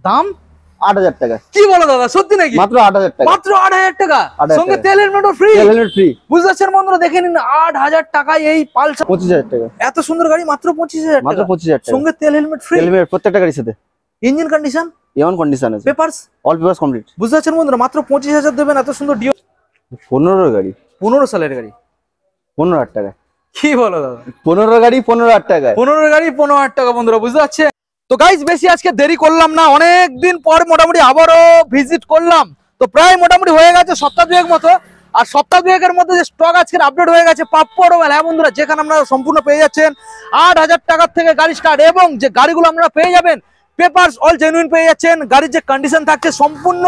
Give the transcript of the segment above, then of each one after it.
দাম 8000 টাকা। কি বলো দাদা, সত্যি নাকি? মাত্র 8000 টাকা, মাত্র 8000 টাকা, সঙ্গে তেল হেলমেটও ফ্রি। হেলমেট ফ্রি, বুঝতে পারছেন বন্ধুরা? দেখে নিন 8000 টাকায় এই পালসার 25000 টাকা। এত সুন্দর গাড়ি মাত্র 25000 টাকা, মাত্র 25000 টাকা, সঙ্গে তেল হেলমেট ফ্রি। হেলমেট প্রত্যেকটা গাড়ির সাথে। ইঞ্জিন কন্ডিশন এমন কন্ডিশন আছে, পেপারস অল পেপারস কমপ্লিট। বুঝতে পারছেন বন্ধুরা? মাত্র 25000 দেবেন, এত সুন্দর ডিও। 15 গাড়ি, 15 সালের গাড়ি, 15000 টাকা। কি বলো দাদা? 15 গাড়ি 15000 টাকা, 15 গাড়ি 15000 টাকা বন্ধুরা, বুঝতে পারছেন? তো গাইস বেশি আজকে দেরি করলাম না, অনেক দিন পর মোটামুটি আবারও ভিজিট করলাম। তো প্রায় মোটামুটি হয়ে গেছে সপ্তাহ দুয়েক মতো। আর সপ্তাহ দুয়েকের মধ্যে যে স্টক আজকের আপডেট হয়ে গেছে পাপ্পু অটোমোবাইল। হ্যাঁ বন্ধুরা, যেখানে আপনারা সম্পূর্ণ পেয়ে যাচ্ছেন 8000 টাকার থেকে গাড়ি স্টার্ট, এবং যে গাড়িগুলো আপনারা পেয়ে যাবেন পেপারস অল জেনুইন পেয়ে যাচ্ছেন। গাড়ির যে কন্ডিশন থাকছে সম্পূর্ণ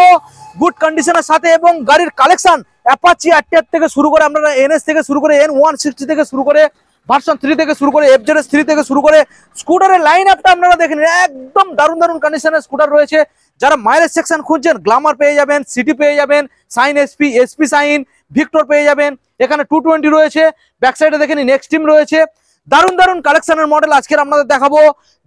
গুড কন্ডিশনের সাথে, এবং গাড়ির কালেকশন অ্যাপাচি আরটিআর থেকে শুরু করে আপনারা এনএস থেকে শুরু করে N160 থেকে শুরু করে ভার্সন 3 থেকে শুরু করে FZS 3 থেকে শুরু করে স্কুটারের লাইন আপটা আপনারা দেখেন, একদম দারুণ দারুণ কন্ডিশনের স্কুটার রয়েছে। যারা মাইলেজ সেকশন খুঁজছেন, গ্ল্যামার পেয়ে যাবেন, সিটি পেয়ে যাবেন, সাইন এসপি সাইন, ভিক্টর পেয়ে যাবেন। এখানে 220 রয়েছে, ব্যাক সাইডে দেখেন নেক্সট রয়েছে। দারুণ দারুণ কালেকশনের মডেল আজকের আপনাদের দেখাবো।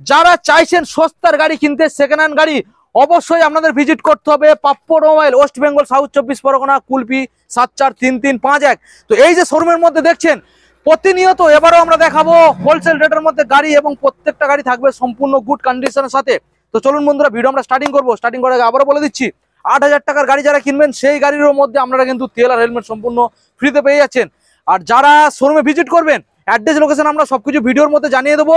যারা চাইছেন সস্তার গাড়ি কিনতে, সেকেন্ড হ্যান্ড গাড়ি, অবশ্যই আপনাদের ভিজিট করতে হবে পাপ্পু অটোমোবাইল, ওয়েস্ট বেঙ্গল, সাউথ 24 পরগনা, কুলপি 743351। তো এই যে শোরুমের মধ্যে দেখছেন প্রতিনিয়ত, এবারও আমরা দেখাবো হোলসেল রেটের মধ্যে গাড়ি, এবং প্রত্যেকটা গাড়ি থাকবে সম্পূর্ণ গুড কন্ডিশনের সাথে। তো চলুন বন্ধুরা, ভিডিও আমরা স্টার্টিং করবো। স্টার্টিং করার আগে আবারও বলে দিচ্ছি, 8000 টাকার গাড়ি যারা কিনবেন সেই গাড়ির মধ্যে আপনারা কিন্তু তেল আর হেলমেট সম্পূর্ণ ফ্রিতে পেয়ে যাচ্ছেন। আর যারা শোরুমে ভিজিট করবেন, অ্যাড্রেস লোকেশন আমরা সবকিছু ভিডিওর মধ্যে জানিয়ে দেবো।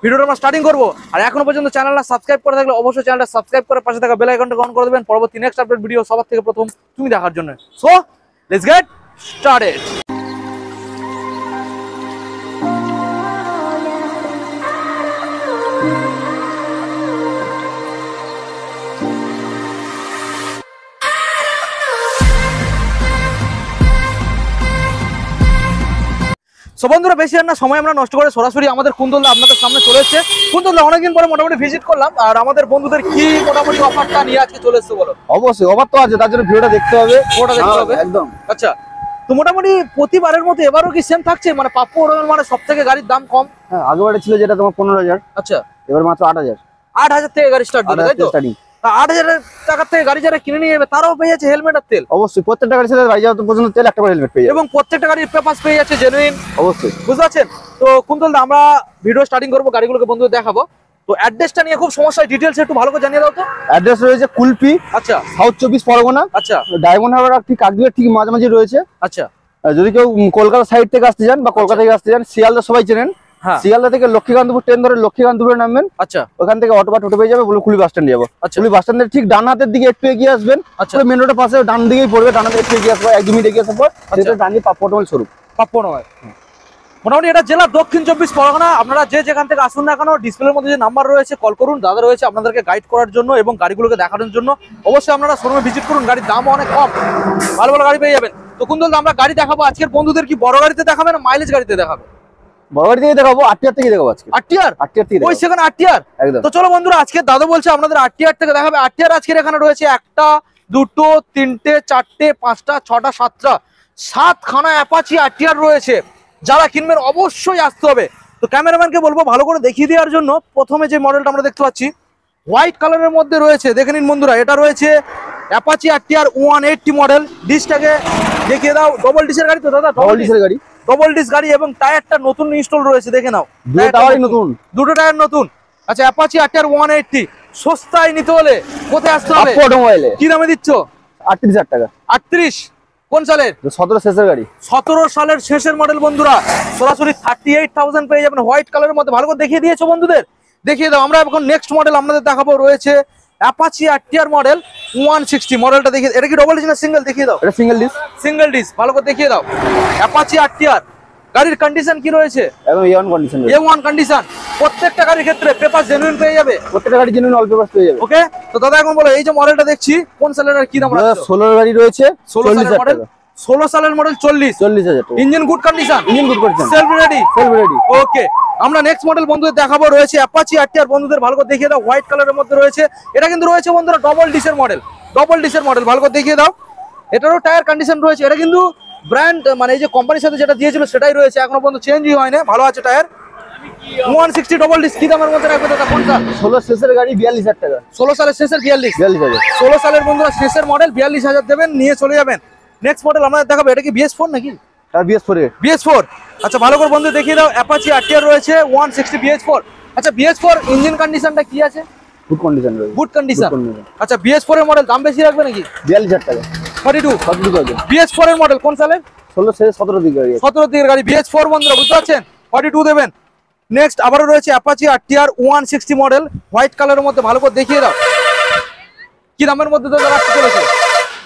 ভিডিওটা আমরা স্টার্টিং করবো। আর এখনো পর্যন্ত চ্যানেলটা সাবস্ক্রাইব করে থাকলে অবশ্যই চ্যানেলটা সাবস্ক্রাইব করে পাশে থাকা বেল আইকনটা অন করে দেবেন, পরবর্তী নেক্সট আপডেট ভিডিও সবার থেকে প্রথম তুমি দেখার জন্য। So let's get started. So বন্ধুরা, বেশি আর না সময় আমরা নষ্ট করে সরাসরি আমাদের কুন্দলদা আপনাদের সামনে চলে এসেছে। কুন্দলদা, অনেকদিন পরে মোটামুটি ভিজিট করলাম, আর আমাদের বন্ধুদের কি মোটামুটি অফারটা নিয়ে আজকে চলে এসেছে বলো? অবশ্যই অফার তো আছে, তার জন্য ভিডিওটা দেখতে হবে। পুরোটা দেখতে হবে একদম। আচ্ছা, তো মোটামুটি প্রতিবারের মতো এবারও কি সেম থাকছে? মানে পাপ্পু অটোমোবাইল মানে সব থেকে গাড়ির দাম কম? হ্যাঁ, আগেবারে ছিল যেটা তোমার 15000, আচ্ছা, এবার মাত্র 8000। 8000 থেকে গাড়ি স্টার্ট দিবে, তাই তো? 8000 টাকা থেকে গাড়ি যারা কিনে নিয়ে যাবে তারাও পেয়ে যাচ্ছে হেলমেট আর তেল। অবশ্যই প্রত্যেকটা গাড়ির সাথে গাড়ি যাওয়া পর্যন্ত তেল একটা করে হেলমেট পেয়ে যাবে, এবং প্রত্যেকটা গাড়ির পেপারস পেয়ে যাচ্ছে জেনুইন। অবশ্যই, বুঝতে পারছেন? তো কুন্তলদা, আমরা ভিডিও স্টার্টিং করবো, গাড়িগুলোকে বন্ধুদের দেখাবো। তো অ্যাড্রেসটা নিয়ে খুব সমস্যা, ডিটেইলস একটু ভালো করে জানিয়ে দাও তো। অ্যাড্রেস রয়েছে কুলপি, আচ্ছা, সাউথ 24 পরগনা। আচ্ছা, ডায়মন্ড হারবার ঠিক কাকদ্বীপের ঠিক মাঝামাঝি রয়েছে। আচ্ছা, যদি কেউ কলকাতা সাইড থেকে আসতে চান বা কলকাতা থেকে আসতে চান, শিয়ালদা সবাই চেনেন, শিয়ালদা থেকে লক্ষ্মীকান্তপুর ট্রেন ধরে লক্ষ্মীকান্তপুরে নামবেন। আচ্ছা, ওখান থেকে অটো বা টোটো পেয়ে যাবে, বলে কুলি বাস স্ট্যান্ড যাবো। কুলি বাস স্ট্যান্ডের ঠিক ডান হাতের দিকে একটু এগিয়ে আসবেন, মেন রোডের পাশে ডান দিকেই পড়বে, ডান হাতে একটু এগিয়ে আসবো, 1 মিনিট এগিয়ে আসার পর ডান দিকে Pappu automobile showroom. Pappu automobile মোটামুটি এটা জেলা দক্ষিণ 24 পরগনা। আপনারা যে যেখান থেকে আসুন না কেন, ডিসপ্লের মধ্যে যে নাম্বার রয়েছে কল করুন, দাদা রয়েছে আপনাদেরকে গাইড করার জন্য এবং গাড়িগুলোকে দেখানোর জন্য। অবশ্যই আপনারা শোরুমে ভিজিট করুন, গাড়ির দামও অনেক কম, ভালো ভালো গাড়ি পেয়ে যাবেন। তো কুন্তলদা, আমরা গাড়ি দেখাবো আজকের বন্ধুদের কি বড় গাড়িতে দেখাবে না মাইলেজ গাড়িতে দেখাবে? বড় গাড়ি থেকে দেখাবো, আরটিআর থেকে দেখাবো আজকে। আরটিআর থেকে ওই সেখানে আরটিআর একদম। তো চলো বন্ধুরা, আজকে দাদা বলছে আপনাদের আরটিআর থেকে দেখাবে। আরটিআর আজকের এখানে রয়েছে 1টা 2টো 3টে 4টে 5টা 6টা 7টা 7খানা অ্যাপাচি আরটিআর রয়েছে। যারা কিনবেন অবশ্যই আসতে হবে। তো ক্যামেরাম্যানকে বলবো ভালো করে দেখিয়ে দেওয়ার জন্য। প্রথমে যে মডেলটা আমরা দেখতে পাচ্ছি হোয়াইট কালারের মধ্যে রয়েছে, দেখে নিন বন্ধুরা, এটা রয়েছে অ্যাপাচি আরটিআর 180 মডেল। ডিসটাকে দেখিয়ে দাও, ডবল ডিসের গাড়ি তো দাদা? ডবল ডিসের গাড়ি, ডবল ডিস গাড়ি, এবং টায়ারটা নতুন ইনস্টল রয়েছে, দেখে নাও, দুটো টায়ার নতুন। আচ্ছা, অ্যাপাচি আরটিআর 180 সস্তায় নিতে হলে কোথায় আসতে হবে? কি দামে দিচ্ছ? 38000 টাকা। 38 কোন সালের? 17 শেষের গাড়ি, 17 সালের শেষের মডেল বন্ধুরা। সরাসরি 38,000 পেয়ে যাবেন হোয়াইট কালারের মধ্যে। ভালো করে দেখিয়ে দিয়েছো বন্ধুদের, দেখিয়ে দাও। আমরা এখন নেক্সট মডেল আপনাদের দেখাবো, রয়েছে অ্যাপাচি আরটিআর মডেল 160 মডেলটা দেখিয়ে। এটা কি ডবল ডিস না সিঙ্গেল? দেখিয়ে দাও। এটা সিঙ্গেল ডিস। সিঙ্গেল ডিস, ভালো করে দেখিয়ে দাও। অ্যাপাচি আরটিআর গাড়ির কন্ডিশন কি রয়েছে? একদম A1 কন্ডিশন, A1 কন্ডিশন। প্রত্যেকটা গাড়ির ক্ষেত্রে পেপার জেনুইন পেয়ে যাবে, প্রত্যেকটা গাড়ি জেনুইন অল পেপার পেয়ে যাবে। ওকে। তো দাদা এখন বলো, এই যে মডেলটা দেখছি কোন সালের আর কি দাম রাখছো? 16 গাড়ি রয়েছে, 16 সালের মডেল, 16 সালের মডেল 40,000 টাকা। Engine good condition, engine good condition, self ready, self ready. Okay. আমরা নেক্সট মডেল বন্ধুদের দেখাবো, রয়েছে অ্যাপাচি আরটিআর। বন্ধুদের ভালো করে দেখিয়ে দাও, হোয়াইট কালারের মধ্যে রয়েছে। এটা কিন্তু রয়েছে বন্ধুরা ডবল ডিসের মডেল, ডবল ডিসের মডেল, ভালো করে দেখিয়ে দাও। এটারও টায়ার কন্ডিশন রয়েছে। এটা কিন্তু ব্র্যান্ড মানে এই যে কোম্পানির সাথে যেটা দিয়েছিল সেটাই রয়েছে, এখনো পর্যন্ত চেঞ্জই হয় না, ভালো আছে টায়ার। 160 ডবল ডিস্ক কি দামের মধ্যে রাখবে দাদা কোনটা? 16 শেষের গাড়ি 42000 টাকা। 16 সালের শেষের 42000। 16 সালের বন্ধুরা শেষের মডেল 42000 দেবেন, নিয়ে চলে যাবেন। নেক্সট মডেল আমরা দেখাবো, এটা কি BS4 নাকি? আর BS4 এর BS4। আচ্ছা ভালো করে বন্ধু দেখিয়ে দাও। অ্যাপাচি RTR রয়েছে 160 BS4। আচ্ছা BS4 ইঞ্জিন কন্ডিশনটা কি আছে? গুড কন্ডিশন রয়েছে। Good condition. আচ্ছা BS4 এর মডেল দাম বেশি রাখবে নাকি? 42000 টাকা। 42,000। BS4 এর মডেল কোন সালের? 16 থেকে 17 দিকে গাড়ি। 17 দিকের গাড়ি BS4 বন্ধুরা বুঝতে পারছেন, 42 দেবেন। নেক্সট আবারও রয়েছে অ্যাপাচি RTR 160 মডেল হোয়াইট কালারের মধ্যে, ভালো করে দেখিয়ে দাও কি দামের মধ্যে দাদা রাখতে চলেছে?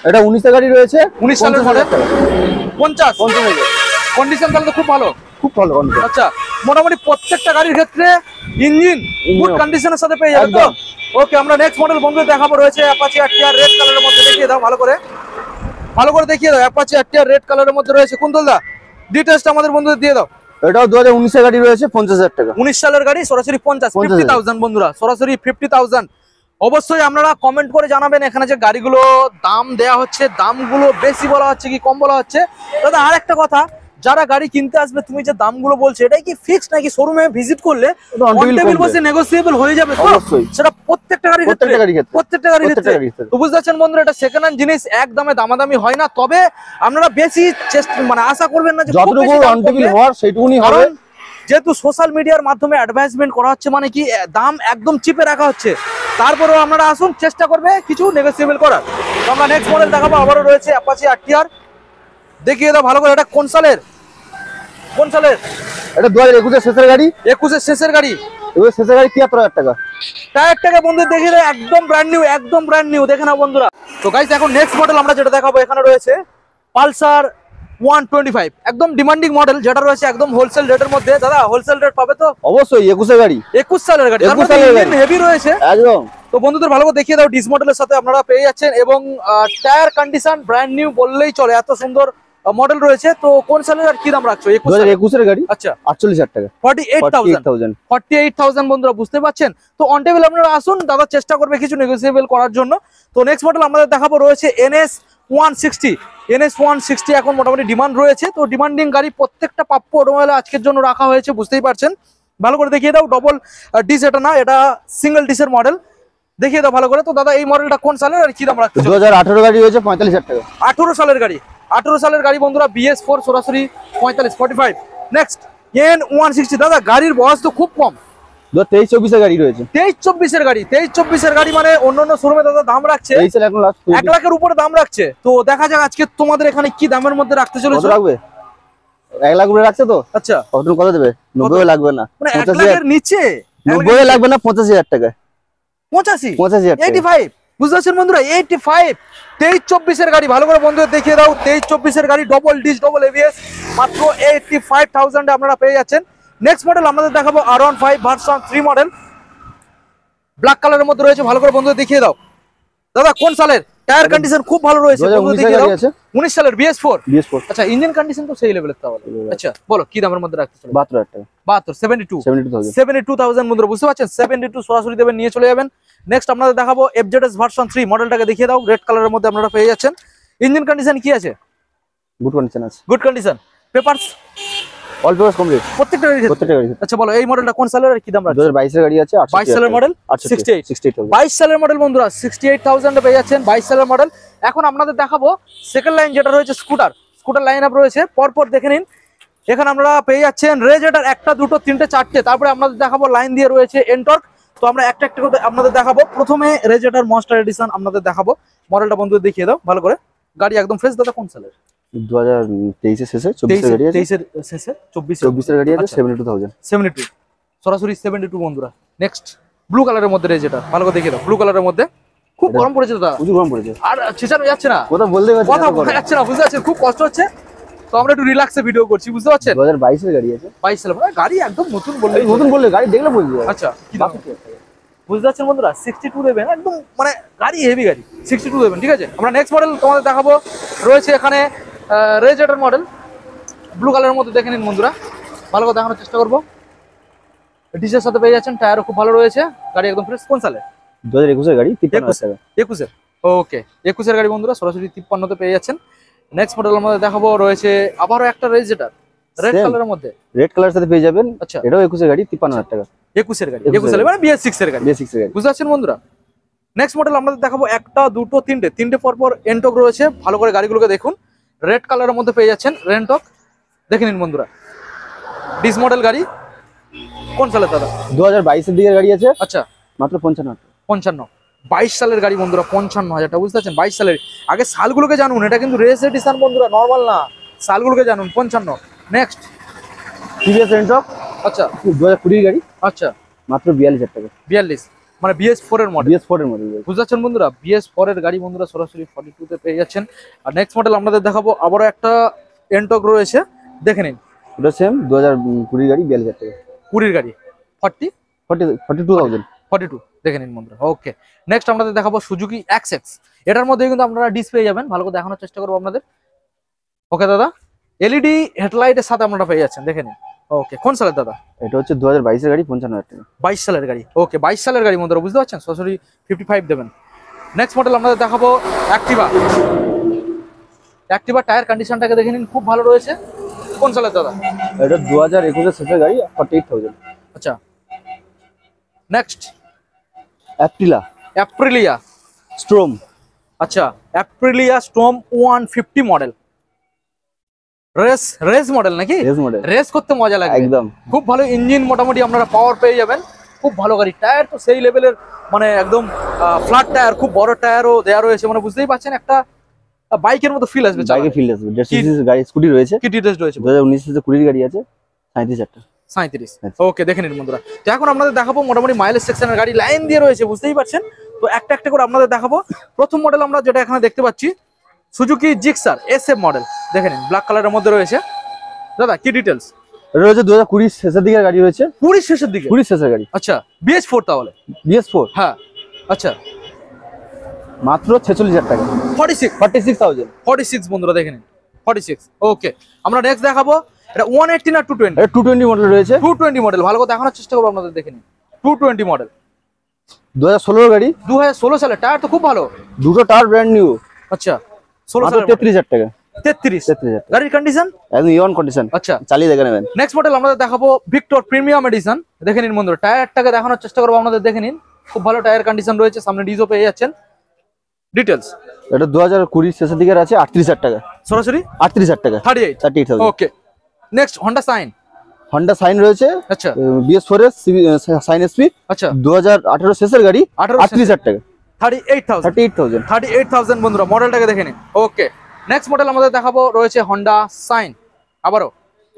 এটা 19 এর গাড়ি রয়েছে, 19 সালের মডেল 50 কন্ডিশন তাহলে তো খুব ভালো, খুব ভালো কন্ডিশন। আচ্ছা মোটামুটি প্রত্যেকটা গাড়ির ক্ষেত্রে ইঞ্জিন গুড কন্ডিশনের সাথে পেয়ে যাবে তো? ওকে, আমরা নেক্সট মডেল বন্ধু দেখাবো, রয়েছে অ্যাপাচি RTR রেড কালারের মধ্যে, দেখিয়ে দাও ভালো করে দেখিয়ে দাও। অ্যাপাচি RTR রেড কালারের মধ্যে রয়েছে, কুন্তলদা ডিটেইলসটা আমাদের বন্ধুদের দিয়ে দাও। এটাও 2019 এর গাড়ি রয়েছে, 50000 টাকা। 19 সালের গাড়ি, সরাসরি 50,000 বন্ধুরা, সরাসরি 50,000। অবশ্যই আপনারা কমেন্ট করে জানাবেন এখানে যে গাড়িগুলো দাম দেয়া হচ্ছে, দামগুলো বেশি বলা হচ্ছে কি কম বলা হচ্ছে। দাদা আর একটা কথা, যারা গাড়ি কিনতে আসবে তুমি যে দামগুলো বলছো এটাই কি ফিক্সড নাকি শোরুমে ভিজিট করলে অন টেবিল বসে নেগোসিয়েবল হয়ে যাবে? তো সেটা প্রত্যেকটা গাড়ির ক্ষেত্রে, প্রত্যেকটা গাড়ির ক্ষেত্রে। তো বুঝতে পারছেন বন্ধুরা, এটা সেকেন্ড হ্যান্ড জিনিস, একদমে দামাদামি হয় না। তবে আপনারা বেশি চেষ্টা মানে আশা করবেন না যে যতটুকু অন টেবিল হওয়ার সেইটুকুনি হবে। যেহেতু সোশ্যাল মিডিয়ার মাধ্যমে অ্যাডভার্টাইজমেন্ট করা হচ্ছে, মানে কি দাম একদম চিপে রাখা হচ্ছে, তারপরেও আপনারা আসুন, চেষ্টা করবে কিছু নেগোসিয়েবল করার। তো আমরা নেক্সট মডেল দেখাবো, আবারও রয়েছে অ্যাপাচি RTR, দেখিয়ে দাও ভালো করে। এটা কোন সালের? এটা 2021 এর শেষের গাড়ি। 21 এর শেষের গাড়ি। এর শেষের গাড়ি 73000 টাকা। টায়ারটাকে বন্ধু দেখিয়ে দাও, একদম ব্র্যান্ড নিউ, দেখে নাও বন্ধুরা। তো গাইস এখন নেক্সট মডেল আমরা যেটা দেখাবো, এখানে রয়েছে পালসার 125, একদম ডিমান্ডিং মডেল, যেটা রয়েছে একদম হোলসেল রেটের মধ্যে। দাদা হোলসেল রেট পাবে তো? অবশ্যই 21 এর গাড়ি, 21 সালের গাড়ি, 21 সালের গাড়ি হেভি রয়েছে একদম। তো বন্ধুদের ভালো করে দেখিয়ে দাও, ডিস মডেলের সাথে আপনারা পেয়ে যাচ্ছেন, এবং টায়ার কন্ডিশন ব্র্যান্ড নিউ বললেই চলে, এত সুন্দর মডেল রয়েছে। তো কোন সালের আর কি দাম রাখছো? 2021 এর গাড়ি। আচ্ছা 48000 টাকা। 48,000 বন্ধুরা বুঝতে পারছেন। তো অন টেবিল আপনারা আসুন, দাদা চেষ্টা করবে কিছু নেগোসিয়েবল করার জন্য। তো নেক্সট মডেল আমাদের দেখাবো, রয়েছে NS 160 এখন মোটামুটি ডিমান্ড রয়েছে। তো ডিমান্ডিং গাড়ি প্রত্যেকটা প্রাপ্য অটোমোবাইলে আজকের জন্য রাখা হয়েছে, বুঝতেই পারছেন। ভালো করে দেখিয়ে দাও, ডবল ডিস এটা না, এটা সিঙ্গেল ডিসের মডেল, দেখিয়ে দাও ভালো করে। তো দাদা এই মডেলটা কোন সালের আর কি দাম রাখছো? 2018 গাড়ি রয়েছে, 45000 টাকা। 18 সালের গাড়ি বন্ধুরা, BS4 সরাসরি 45। নেক্সট N160, দাদা গাড়ির বয়স তো খুব কম, 23-24 এর গাড়ি রয়েছে। 23-24 এর গাড়ি, মানে অন্যান্য শোরুমে দাদা দাম রাখছে 1 লাখের উপরে দাম রাখছে। তো দেখা যাক আজকে তোমাদের এখানে কি দামের মধ্যে রাখতে চলেছে। কত রাখবে? 1 লাখ উপরে রাখছে তো? আচ্ছা কত দেবে? 90 লাগবে না, মানে 1 লাখের নিচে 90 লাগবে না, 85,000 টাকা। 85 বুঝতে পারছেন বন্ধুরা, 85। 23-24 এর গাড়ি, ভালো করে বন্ধুদের দেখিয়ে দাও। 23-24 এর গাড়ি, ডবল ডিস ডবল ABS, মাত্র 85,000 আপনারা পেয়ে যাচ্ছেন। নেক্সট মডেল আমাদের দেখাবো R15 ভার্সন 3 মডেল, ব্ল্যাক কালারের মধ্যে রয়েছে, ভালো করে বন্ধুদের দেখিয়ে দাও। দাদা কোন সালের? টায়ার কন্ডিশন খুব ভালো রয়েছে, 19 সালের BS4। আচ্ছা ইঞ্জিন কন্ডিশন তো সেই লেভেলের তাহলে। আচ্ছা বলো কি দামের মধ্যে রাখতে চলে? 72,000 টাকা। 72,000 বন্ধুরা বুঝতে পারছেন, 72 সরাসরি দেবেন, নিয়ে চলে যাবেন। নেক্সট আপনাদের দেখাবো FZS ভার্সন 3 মডেলটাকে দেখিয়ে দাও, রেড কালারের মধ্যে আপনারা পেয়ে যাচ্ছেন। ইঞ্জিন কন্ডিশন কি আছে? গুড কন্ডিশন আছে। Good condition. Papers all papers complete প্রত্যেকটা গাড়ি। আচ্ছা বলো এই মডেলটা কোন সালের আর কি দাম রাখছো? 2022 এর গাড়ি আছে, 22 সালের মডেল, 68,000। 22 সালের মডেল বন্ধুরা, 68,000 এ পেয়ে যাচ্ছেন, 22 সালের মডেল। এখন আপনাদের দেখাবো সেকেন্ড লাইন যেটা রয়েছে স্কুটার লাইন আপ রয়েছে, পরপর দেখে নিন। এখানে আমরা পেয়ে যাচ্ছেন রেজেটার 1টা 2টো 3টে 4টে, তারপরে আপনাদের দেখাবো লাইন দিয়ে রয়েছে এনটর্ক। তো আমরা একটা একটা করে আপনাদের দেখাবো। প্রথমে রেজেটার মনস্টার এডিশন আপনাদের দেখাবো, মডেলটা বন্ধুদের দেখিয়ে দাও ভালো করে। গাড়ি একদম ফ্রেশ। দাদা কোন সালের? 2023 এর শেষে, 24 এর গাড়ি আছে, 23 এর শেষে, 24 এর গাড়ি আছে, 72,000। সরাসরি 72 বন্ধুরা। নেক্সট ব্লু কালারের মধ্যে রেজেটার, ভালো করে দেখিয়ে দাও। ব্লু কালারের মধ্যে খুব গরম পড়েছে দাদা, প্রচুর গরম পড়েছে, আর ছেঁচানো যাচ্ছে না, কথা বলতে যাচ্ছে না, বুঝতে পারছেন, খুব কষ্ট হচ্ছে। তো আমরা একটু রিল্যাক্সে ভিডিও করছি, বুঝতে পারছেন। 2022 এর গাড়ি আছে, 22 সালের গাড়ি, একদম নতুন বললে গাড়ি দেখলে বলবি। আচ্ছা কি দাম? বুঝতে পারছেন বন্ধুরা, 62 দেবেন, একদম মানে গাড়ি হেভি গাড়ি, 62 দেবেন, ঠিক আছে। আমরা নেক্সট মডেল তোমাদের দেখাবো, রয়েছে এখানে রেজেটার মডেল, ব্লু কালারের মধ্যে দেখে নিন বন্ধুরা, ভালো করে দেখানোর চেষ্টা করবো। ডিসের সাথে পেয়ে যাচ্ছেন, টায়ারও খুব ভালো রয়েছে, গাড়ি একদম ফ্রেশ। কোন সালে? 2021 এর গাড়ি, 53,000 টাকা। 21 এর, ওকে 21 এর গাড়ি বন্ধুরা, সরাসরি 53 তে পেয়ে যাচ্ছেন। নেক্সট মডেল আমাদের দেখাবো, রয়েছে আবারও একটা রেজেটার রেড Same. কালারের মধ্যে। রেড কালারের সাথে পেয়ে যাবেন। আচ্ছা এটাও 21 এর গাড়ি 53,000 টাকা। 21 এর গাড়ি, 21 এর মানে BS6 এর গাড়ি, BS6 এর গাড়ি। বুঝতে পারছেন বন্ধুরা। নেক্সট মডেল আপনাদের দেখাবো একটা দুটো তিনটে পরপর এন্টক রয়েছে, ভালো করে গাড়িগুলোকে দেখুন। রেড কালারের মধ্যে পেয়ে যাচ্ছেন রেন্টক, দেখে নিন বন্ধুরা। ডিস মডেল গাড়ি, কোন সালের দাদা? 2022 এর দিকের গাড়ি আছে, আচ্ছা মাত্র 55,000 টাকা। 55, 22 সালের গাড়ি বন্ধুরা, 55,000 টাকা, বুঝতে পারছেন? 22 সালের, আগে সালগুলোকে জানুন, এটা কিন্তু রেস এডিশন বন্ধুরা, নর্মাল না, সালগুলোকে জানুন। 55। নেক্সট টিভিএস রেন্টক, আচ্ছা 2020 এর গাড়ি, আচ্ছা মাত্র 42,000 টাকা। 42 মানে BS4 এর মডেল, BS4 এর মডেল। বুঝতে পারছেন বন্ধুরা? BS4 এর গাড়ি বন্ধুরা সরাসরি 42 তে পেয়ে যাচ্ছেন। আর নেক্সট মডেল আপনাদের দেখাবো আবারও একটা এন্টক রয়েছে, দেখে নিন। ওটা সেম 2020 গাড়ি 42,000 টাকা। 20 গাড়ি 42 দেখে নিন বন্ধুরা। ওকে, নেক্সট আপনাদের দেখাবো সুজুকি XX, এটার মধ্যে কিন্তু আপনারা ডিসপ্লে যাবেন, ভালো করে দেখানোর চেষ্টা করবো আপনাদের। ওকে দাদা, LED হেডলাইটের সাথে আপনারা পেয়ে যাচ্ছেন, দেখে নিন। ওকে, কোন সালের দাদা? এটা হচ্ছে 2022 এর গাড়ি 55,000 টাকা। 22 সালের গাড়ি। ওকে, 22 সালের গাড়ি বন্ধুরা, বুঝতে পারছেন? সরাসরি 55 দেবেন। নেক্সট মডেল আপনাদের দেখাবো অ্যাক্টিভা টায়ার কন্ডিশনটাকে দেখে নিন, খুব ভালো রয়েছে। কোন সালের দাদা? এটা 2021 এর শেষের গাড়ি 48,000। আচ্ছা নেক্সট অ্যাপ্রিলা স্ট্রম, আচ্ছা Aprilia Storm 150 model, race model নাকি? রেস মডেল, রেস করতে মজা লাগে একদম। খুব ভালো ইঞ্জিন, মোটামুটি আপনারা পাওয়ার পেয়ে যাবেন, খুব ভালো গাড়ি। টায়ার তো সেই লেভেলের, মানে একদম ফ্ল্যাট টায়ার, খুব বড় টায়ারও দেওয়া রয়েছে, মানে বুঝতেই পারছেন একটা বাইকের মতো ফিল আসবে, বাইকে ফিল আসবে। 150 গাড়ি স্কুটি রয়েছে, কি ডিটেইলস রয়েছে? 2019 এর 20 গাড়ি আছে 37,000 টাকা। 37। আচ্ছা। ওকে, দেখে নিন বন্ধুরা। তো এখন আপনাদের দেখাবো মোটামুটি মাইলেজ সেকশনের গাড়ি, লাইন দিয়ে রয়েছে, বুঝতেই পারছেন। তো একটা একটা করে আপনাদের দেখাবো। প্রথম মডেল আমরা যেটা এখানে দেখতে পাচ্ছি সুজুকি জিক্সার SF মডেল, দেখে নিন, ব্ল্যাক কালারের মধ্যে রয়েছে। দাদা কি ডিটেইলস? এটা রয়েছে 2020 শেষের দিকের গাড়ি রয়েছে, 20 শেষের দিকে, 20 শেষের গাড়ি। আচ্ছা BS4 তাহলে? BS4 হ্যাঁ, আচ্ছা মাত্র 46,000 টাকা। 46 বন্ধুরা, দেখে নিন 46। ওকে, আমরা নেক্সট দেখাবো এটা 180 না 220? এটা 220 মডেল রয়েছে, 220 মডেল, ভালো করে দেখানোর চেষ্টা করবো আপনাদের, দেখে নিন 220 মডেল, 2016 এর গাড়ি, 2016 সালে, টায়ার তো খুব ভালো, দুটো টায়ার ব্র্যান্ড নিউ, আচ্ছা 16 মাত্র সালের 33,000 টাকা। 33 গাড়ির কন্ডিশন একদম ইওন কন্ডিশন, আচ্ছা চালিয়ে দেখে নেবেন। নেক্সট মডেল আমাদের দেখাবো ভিক্টর প্রিমিয়াম এডিশন, দেখে নিন বন্ধুরা, টায়ারটাকে দেখানোর চেষ্টা করবো আপনাদের, দেখে নিন, খুব ভালো টায়ার কন্ডিশন রয়েছে, সামনে ডিজো পেয়ে যাচ্ছেন। ডিটেইলস এটা 2020 শেষের দিকে আছে 38,000 টাকা, সরাসরি 38,000 টাকা, 38। Okay, next Honda Shine, Honda Shine রয়েছে, আচ্ছা BS4 এর সাইন SP, আচ্ছা 2018 শেষের গাড়ি, 38,000 টাকা, 38,000 বন্ধুরা, মডেলটাকে দেখে নিন। ওকে, নেক্সট মডেল আমাদের দেখাবো রয়েছে হন্ডা সাইন, আবারও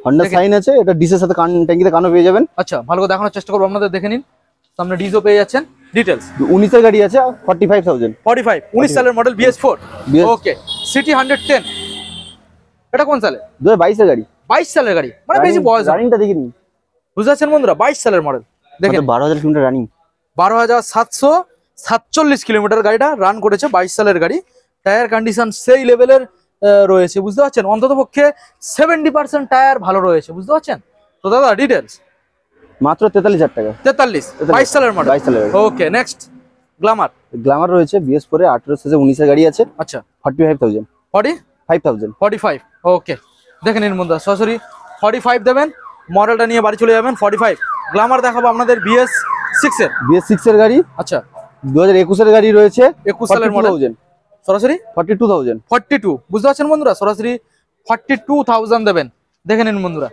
হন্ডা সাইন আছে, এটা ডিসের সাথে ট্যাঙ্কিতে কানও পেয়ে যাবেন। আচ্ছা, ভালো করে দেখানোর চেষ্টা করবো আপনাদের, দেখে নিন, সামনে ডিজো পেয়ে যাচ্ছেন। ডিটেইলস 19 এর গাড়ি আছে 45,000, 19 সালের মডেল BS4। ওকে, সিটি 110, এটা কোন সালে? 2022 এর গাড়ি, 22 সালের গাড়ি, মানে বেশি বয়স না। রানিংটা দেখিনি, বুঝতে পারছেন বন্ধুরা, 22 সালের মডেল, দেখেন 12,000 কিলোমিটার রানিং, 12,747 কিলোমিটার গাড়িটা রান করেছে, 22 সালের গাড়ি। টায়ার কন্ডিশন সেই লেভেলের রয়েছে, বুঝতে পারছেন, অন্তত পক্ষে 70% টায়ার ভালো রয়েছে, বুঝতে পারছেন। তো দাদা ডিটেইলস? মাত্র 43,000 টাকা, 43, 22 সালের মডেল। 22 সালের গাড়ি। ওকে, নেক্সট গ্ল্যামার, গ্ল্যামার রয়েছে BS4 18 শেষে 19 এর গাড়ি আছে, আচ্ছা 45,000, 45। ওকে, দেখে নিন বন্ধুরা, সরাসরি 45 দেবেন, মডেলটা নিয়ে বাড়ি চলে যাবেন। 45 গ্ল্যামার দেখাবো আপনাদের BS6 এর গাড়ি, আচ্ছা 2021 এর গাড়ি রয়েছে, 21 সালের মডেল, সরাসরি 42,000, বুঝতে পারছেন বন্ধুরা, সরাসরি 42,000 দেবেন, দেখে নিন বন্ধুরা।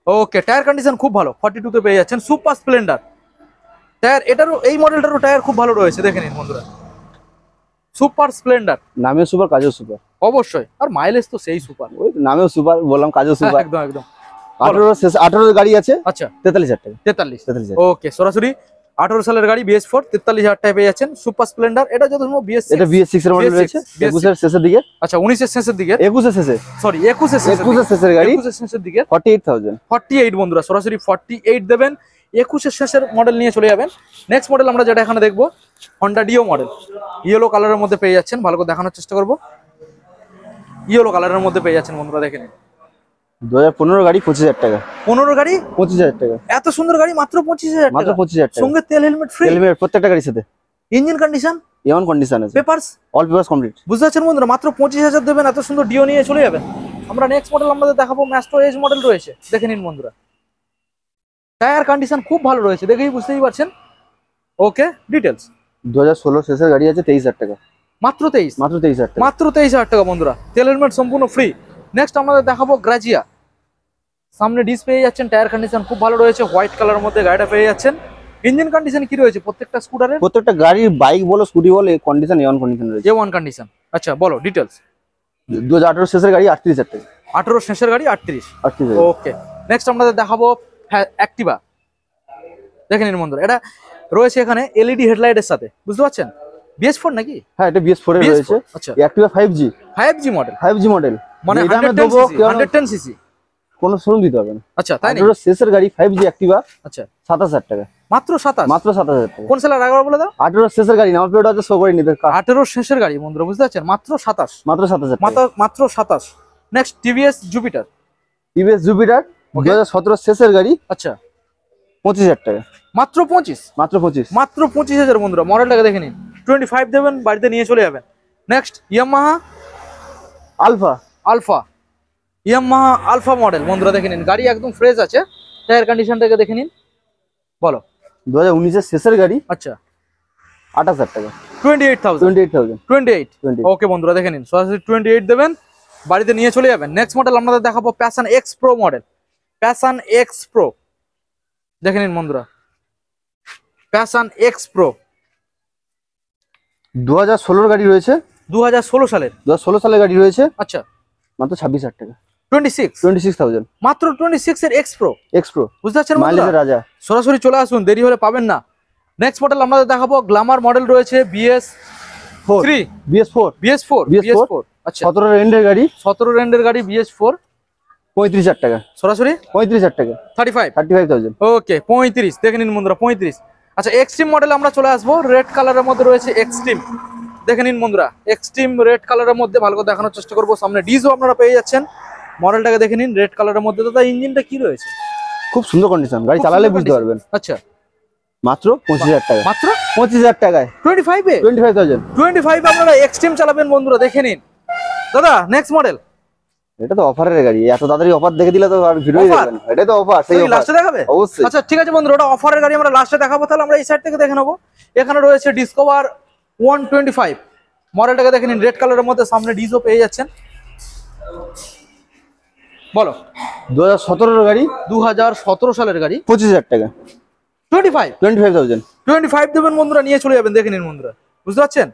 ওকে, টায়ার কন্ডিশন খুব ভালো, 42 তে পেয়ে যাচ্ছেন। সুপার স্প্লেন্ডার টায়ার, এটারও এই মডেলটারও টায়ার খুব ভালো রয়েছে, দেখে নিন বন্ধুরা, সুপার স্প্লেন্ডার, নামেও সুপার কাজেও সুপার, অবশ্যই, আর মাইলেজ তো সেই সুপার, ওই নামেও সুপার, বললাম কাজেও সুপার। একদম একদম। 18 এর গাড়ি আছে, আচ্ছা 43,000 টাকা, 43। ওকে, সরাসরি 18 সালের গাড়ি BS4, 43,000 টাকায় পেয়ে যাচ্ছেন। সুপার স্প্লেন্ডার, এটা যত সম্ভব BS6, এটা BS6 এর মডেল রয়েছে, 21 এর শেষের দিকে, আচ্ছা 19 এর শেষের দিকে, 21 এর শেষে, সরি 21 এর শেষের গাড়ি, 21 এর শেষের দিকে, 48,000, বন্ধুরা, সরাসরি 48 দেবেন, 21 এর শেষের মডেল নিয়ে চলে যাবেন। নেক্সট মডেল আমরা যেটা এখানে দেখবো হন্ডা ডিও মডেল, ইয়েলো কালারের মধ্যে পেয়ে যাচ্ছেন, ভালো করে দেখানোর চেষ্টা করবো, ইয়েলো কালারের মধ্যে পেয়ে যাচ্ছেন বন্ধুরা, দেখে নিন। 2015 গাড়ি 25,000 টাকা, 15 গাড়ি 25,000 টাকা, এত সুন্দর গাড়ি মাত্র 25,000 মাত্র টাকা, 25,000 টাকা, সঙ্গে তেল হেলমেট ফ্রি, হেলমেট প্রত্যেকটা গাড়ির সাথে, ইঞ্জিন কন্ডিশন, এমন কন্ডিশন আছে, পেপারস, অল পেপারস কমপ্লিট, বুঝতে পারছেন বন্ধুরা, মাত্র 25,000 দেবেন, এত সুন্দর ডিও নিয়ে চলে যাবেন। আমরা নেক্সট মডেল আমাদের দেখাবো ম্যাস্ট্রো এজ মডেল রয়েছে, দেখে নিন বন্ধুরা। টায়ার কন্ডিশন খুব ভালো রয়েছে, দেখেই বুঝতেই পারছেন। ওকে, ডিটেলস। 2016 শেষের গাড়ি আছে, 23,000 টাকা মাত্র 23, মাত্র 23,000 টাকা, মাত্র 23,000 টাকা বন্ধুরা, তেল হেলমেট সম্পূর্ণ ফ্রি। নেক্সট আমাদের দেখাবো গ্রাজিয়া। সামনে ডিস পেয়ে যাচ্ছেন, টায়ার কন্ডিশন খুব ভালো রয়েছে, হোয়াইট কালারের মধ্যে গাড়িটা পেয়ে যাচ্ছেন। ইঞ্জিন কন্ডিশন কি রয়েছে প্রত্যেকটা স্কুটারের? প্রত্যেকটা গাড়ির বাইক বলো স্কুটি বলো কন্ডিশন এ1 কন্ডিশন রয়েছে, এ1 কন্ডিশন। আচ্ছা বলো ডিটেলস। 2018 শেষের গাড়ি 38,000 টাকা, 18 শেষের গাড়ি 38। 38,000। ওকে, নেক্সট আমাদের দেখাবো অ্যাক্টিভা। দেখে নিন বন্ধুরা, এটা রয়েছে এখানে এলইডি হেডলাইটের সাথে, বুঝতে পারছেন? BS4 নাকি? হ্যাঁ, এটা BS4 এর রয়েছে। আচ্ছা, Activa 5G 5G model, 5G model, মানে এটা আমি দেবো 110 সিসি। কোনো শোরুম দিতে হবে না। আচ্ছা, তাই নাকি? 18 শেষের গাড়ি 5G অ্যাক্টিভা, আচ্ছা 27,000 টাকা, মাত্র 27, মাত্র 27,000 টাকা। কোন সেলার একবার বলে দাও? 18 শেষের গাড়ি, নাম্বার প্লেট আছে, শো করে নিতে। 18 শেষের গাড়ি বন্ধুরা, বুঝতে পারছেন? মাত্র 27, মাত্র 27,000 টাকা, মাত্র 27। Next TVS Jupiter. TVS Jupiter 2017 শেষের গাড়ি, আচ্ছা 25,000 টাকা, মাত্র 25, মাত্র 25, মাত্র 25,000 বন্ধুরা। মডেলটাকে দেখে নিন, 25 দেবেন, বাড়িতে নিয়ে চলে যাবেন। Next Yamaha Alpha, Alpha, Yamaha Alpha model বন্ধুরা, দেখে নিন, গাড়ি একদম ফ্রেশ আছে। টায়ার কন্ডিশনটাকে দেখে নিন, বলো। 2019 এর শেষের গাড়ি, আচ্ছা 28,000 টাকা, 28,000, 28,000, 28। ওকে বন্ধুরা, দেখে নিন, সরাসরি 28 দেবেন, বাড়িতে নিয়ে চলে যাবেন। নেক্সট মডেল আমাদের দেখাবো passion x pro model. Passion x pro দেখে নিন বন্ধুরা, প্যাশন এক্স প্রো 2016 গাড়ি রয়েছে, 2016 সালের। 2016 সালের গাড়ি রয়েছে, আচ্ছা মাত্র 26,000 টাকা, 26,000, মাত্র 26 এর এক্স প্রো। এক্স প্রো, বুঝতে পারছেন মাইলেজের বন্ধুরা? রাজা। সরাসরি চলে আসুন, দেরি হলে পাবেন না। নেক্সট মডেল আমাদের দেখাবো গ্ল্যামার মডেল রয়েছে, BS3, BS4। আচ্ছা 17 রেন্ডের গাড়ি, 17 রেন্ডের গাড়ি, BS4, 35,000 টাকা, সরাসরি 35,000 টাকা, 35,000। ওকে 35 দেখে নিন বন্ধুরা, 35। আচ্ছা এক্সট্রিম মডেল আমরা চলে আসবো, রেড কালারের মধ্যে রয়েছে এক্সট্রিম। দেখে নিন বন্ধুরা, এক্সট্রিম রেড কালারের মধ্যে, ভালো করে দেখানোর চেষ্টা করবো। সামনে ডিজও আপনারা পেয়ে যাচ্ছেন, মডেলটাকে দেখে নিন, রেড কালারের মধ্যে। দাদা ইঞ্জিনটা কি রয়েছে? খুব সুন্দর কন্ডিশন, গাড়ি চালালে বুঝতে পারবেন। আচ্ছা মাত্র 25,000 টাকা, মাত্র 25,000 টাকায়, 25 এ 25,000। 25 আপনারা এক্সট্রিম চালাবেন বন্ধুরা, দেখে নিন। দাদা নেক্সট মডেল। এটা তো অফারের গাড়ি, এত তাড়াতাড়ি অফার দেখে দিলে তো আর ভিডিওই দেখবেন না। এটা তো অফার, সেই অফার লাস্টে দেখাবে অবশ্যই। আচ্ছা ঠিক আছে বন্ধুরা, ওটা অফারের গাড়ি আমরা লাস্টে দেখাবো। তাহলে আমরা এই সাইড থেকে দেখে নেবো। এখানে রয়েছে ডিসকভার 125 মডেলটাকে দেখে নিন, রেড কালারের মধ্যে, সামনে ডিজও পেয়ে যাচ্ছেন। বলো। 2017 গাড়ি, 2017 সালের গাড়ি, 25,000 টাকা, 25,000 25,000। দেবেন বন্ধুরা, নিয়ে চলে যাবেন। দেখে নিন বন্ধুরা, বুঝতে পারছেন?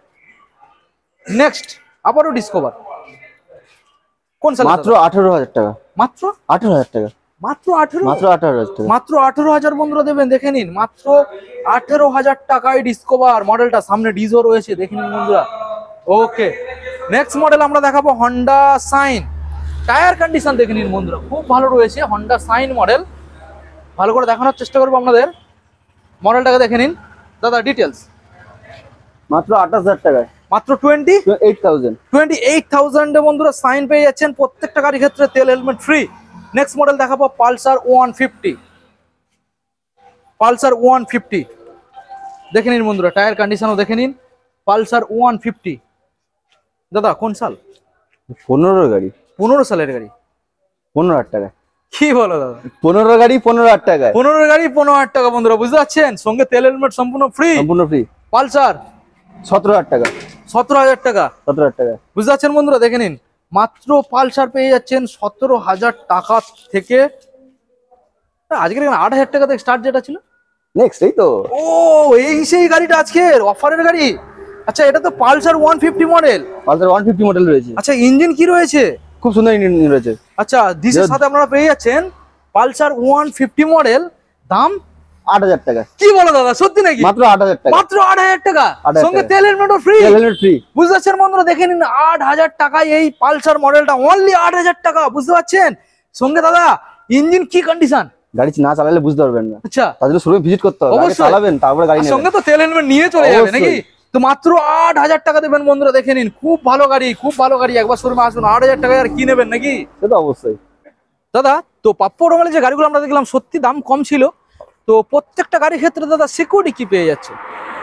নেক্সট আবারও ডিসকভার, কোন সাল? মাত্র 18,000 টাকা, মাত্র 18,000 টাকা, মাত্র 18, মাত্র 18,000 টাকা, মাত্র 18,000 বন্ধুরা দেবেন। দেখে নিন, মাত্র 18,000 টাকায় ডিসকভার মডেলটা, সামনে ডিজও রয়েছে, দেখে নিন বন্ধুরা। ওকে নেক্সট মডেল আমরা দেখাবো হন্ডা সাইন। টায়ার কন্ডিশন দেখে নিন বন্ধুরা, খুব ভালো রয়েছে হন্ডা সাইন মডেল। ভালো করে দেখানোর চেষ্টা করবো আপনাদের, মডেলটাকে দেখে নিন। দাদা ডিটেলস। মাত্র 28,000 টাকায়, মাত্র 28,000 28,000। বন্ধুরা সাইন পেয়ে যাচ্ছেন। প্রত্যেকটা গাড়ির ক্ষেত্রে তেল হেলমেট ফ্রি। নেক্সট মডেল দেখাবো পালসার 150। পালসার 150 দেখে নিন বন্ধুরা, টায়ার কন্ডিশনও দেখে নিন। পালসার 150 দাদা কোন সাল? 15 গাড়ি, 15 সালের গাড়ি, 15,000 টাকা। কি বলো দাদা? 15 গাড়ি 15,000 টাকায়, 15 গাড়ি 15,000 টাকা বন্ধুরা, বুঝতে পারছেন? সঙ্গে তেল হেলমেট সম্পূর্ণ ফ্রি, সম্পূর্ণ ফ্রি। পালসার 17,000 টাকা, 17,000 টাকা, 17,000 টাকা। বুঝতে পারছেন বন্ধুরা? দেখে নিন, মাত্র পালসার পেয়ে যাচ্ছেন 17,000 টাকা থেকে। আজকের 8,000 টাকা থেকে স্টার্ট যেটা ছিল। নেক্সট এই তো, ও এই সেই গাড়িটা আজকের অফারের গাড়ি। আচ্ছা এটা তো পালসার 150 মডেল। পালসার 150 মডেল রয়েছে। আচ্ছা ইঞ্জিন কি রয়েছে? খুব সুন্দর ইঞ্জিন রয়েছে। আচ্ছা ডিসের সাথে আপনারা পেয়ে যাচ্ছেন পালসার 150 মডেল, দাম 8,000 টাকা। কি বলো দাদা, সত্যি নাকি? মাত্র 8,000 টাকা, মাত্র 8,000 টাকা, 8,000 সঙ্গে টাকা। তেল হেলমেটও ফ্রি। তেল হেলমেট ফ্রি, বুঝতে পারছেন বন্ধুরা? দেখে নিন 8,000 টাকায় এই পালসার মডেলটা, অনলি 8,000 টাকা, বুঝতে পারছেন? সঙ্গে দাদা ইঞ্জিন কি কন্ডিশন, গাড়ি না চালালে বুঝতে পারবেন না। আচ্ছা তার জন্য শোরুমে ভিজিট করতে হবে, আগে অবশ্যই। চালাবেন তারপরে গাড়ি নেবেন। সঙ্গে তো তেল হেলমেট নিয়ে চলে যাবে নাকি? অবশ্যই। তো মাত্র 8,000 টাকা দেবেন বন্ধুরা, দেখে নিন, খুব ভালো গাড়ি, খুব ভালো গাড়ি। একবার শোরুমে আসুন, 8,000 টাকায় আর কি নেবেন নাকি? সেটা অবশ্যই। দাদা তো পাপ্পু অটোমোবাইলে যে গাড়িগুলো আমরা দেখলাম সত্যি দাম কম ছিল, তো প্রত্যেকটা গাড়ির ক্ষেত্রে দাদা সিকিউরিটি কি পেয়ে যাচ্ছে?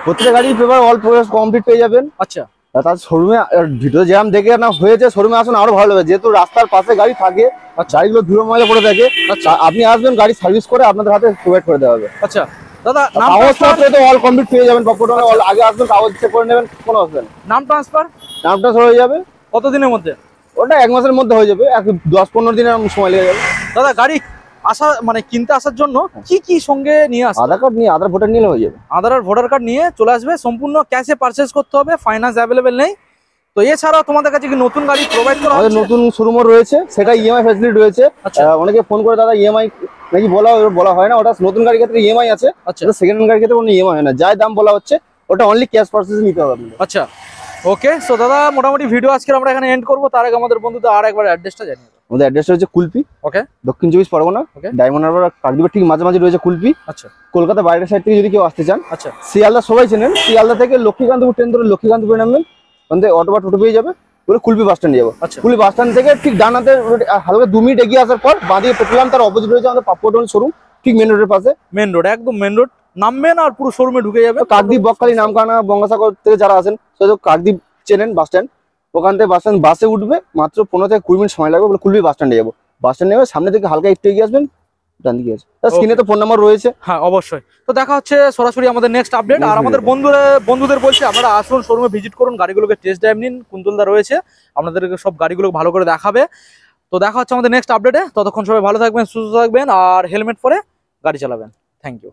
প্রত্যেকটা গাড়ির পেপার অল প্রসেস কমপ্লিট পেয়ে যাবেন। আচ্ছা তার শোরুমে ভিডিও জ্যাম দেখে না হয়েছে, শোরুমে আসুন আরো ভালো হবে, যেহেতু রাস্তার পাশে গাড়ি থাকে, গাড়িগুলো ধুলো ময়লা পড়ে থাকে। আপনি আসবেন, গাড়ি সার্ভিস করে আপনাদের হাতে প্রোভাইড করে দেওয়া হবে। আচ্ছা দাদা, কাগজপত্র তো অল কমপ্লিট পেয়ে যাবেন, আগে আসবেন কাগজ চেক করে নেবেন, কোনো অসুবিধা নেই। নাম ট্রান্সফার হয়ে যাবে কতদিনের মধ্যে? ওটা 1 মাসের মধ্যে হয়ে যাবে, 10-15 দিনের সময় লেগে যাবে। দাদা গাড়ি আসা মানে কিনতে আসার জন্য কি কি সঙ্গে নিয়ে আসবে? আধার কার্ড নিয়ে, আধার ভোটার নিলে হয়ে যাবে। আধার আর ভোটার কার্ড নিয়ে চলে আসবে, সম্পূর্ণ ক্যাশে পারচেজ করতে হবে, ফাইন্যান্স অ্যাভেলেবেল নেই। তো এছাড়াও তোমাদের কাছে কি নতুন গাড়ি প্রোভাইড করা আমাদের হচ্ছে? নতুন শোরুমও রয়েছে, সেটা ইএমআই ফ্যাসিলিটি রয়েছে। অনেকে ফোন করে দাদা ইএমআই নাকি বলা হয় না, ওটা নতুন গাড়ির ক্ষেত্রে ইএমআই আছে। আচ্ছা, সেকেন্ড হ্যান্ড গাড়ির ক্ষেত্রে কোনো ইএমআই হয় না, যাই দাম বলা হচ্ছে ওটা অনলি ক্যাশ পারচেজ নিতে হবে আপনাদের। আচ্ছা ওকে। সো দাদা মোটামুটি ভিডিও আজকে আমরা এখানে এন্ড করবো, তার আগে আমাদের বন্ধুদের আর একবার অ্যাড্রেসটা জানিয়ে দাও। আমাদের অ্যাড্রেসটা হচ্ছে কুলপি, ওকে, দক্ষিণ 24 পরগনা, ডায়মন্ড হারবার কাকদ্বীপের ঠিক মাঝামাঝি রয়েছে কুলপি। আচ্ছা, কলকাতা বাইরের সাইড থেকে যদি কেউ আসতে চান, আচ্ছা, শিয়ালদা সবাই চেনেন, শিয়ালদা থেকে লক্ষ্মীকান্তপুর ট্রেন ধরে লক্ষ্মীকান্তপুরে নামবেন, ওখান থেকে অটো বা টোটো পেয়ে যাবে, বলে কুলপি বাস স্ট্যান্ডে যাবো। আচ্ছা, কুলপি বাস স্ট্যান্ড থেকে ঠিক ডান হাতে হালকা 2 মিনিট এগিয়ে আসার পর বাঁদিকে পেট্রোল, তার অপোজিট রয়েছে আমাদের পাপ্পু অটোমোবাইল শোরুম, ঠিক মেন রোডের পাশে। মেন রোড, একদম মেন রোড নামবেন আর পুরো শোরুমে ঢুকে যাবে। কাকদ্বীপ, বকখালি, নামখানা, গঙ্গাসাগর থেকে যারা আসেন সেটা কাকদ্বীপ চেনেন বাস স্ট্যান্ড, ওখান থেকে বাসে উঠবে, মাত্র 15 থেকে 20 মিনিট সময় লাগবে, বলে কুলপি বাস স্ট্যান্ডে যাবো। বাস স্ট্যান্ড নেবে, সামনে থেকে হালকা একটু এগিয়ে আসবেন, ডান দিকে আছে, স্ক্রিনে তো ফোন নাম্বার রয়েছে। হ্যাঁ অবশ্যই। তো দেখা হচ্ছে সরাসরি আমাদের নেক্সট আপডেট। আর আমাদের বন্ধুদের বলছি আপনারা আসুন, শোরুমে ভিজিট করুন, গাড়িগুলোকে টেস্ট ড্রাইভ নিন, কুন্তলদা রয়েছে আপনাদেরকে সব গাড়িগুলো ভালো করে দেখাবে। তো দেখা হচ্ছে আমাদের নেক্সট আপডেটে, ততক্ষণ সবাই ভালো থাকবেন, সুস্থ থাকবেন আর হেলমেট পরে গাড়ি চালাবেন। Thank you.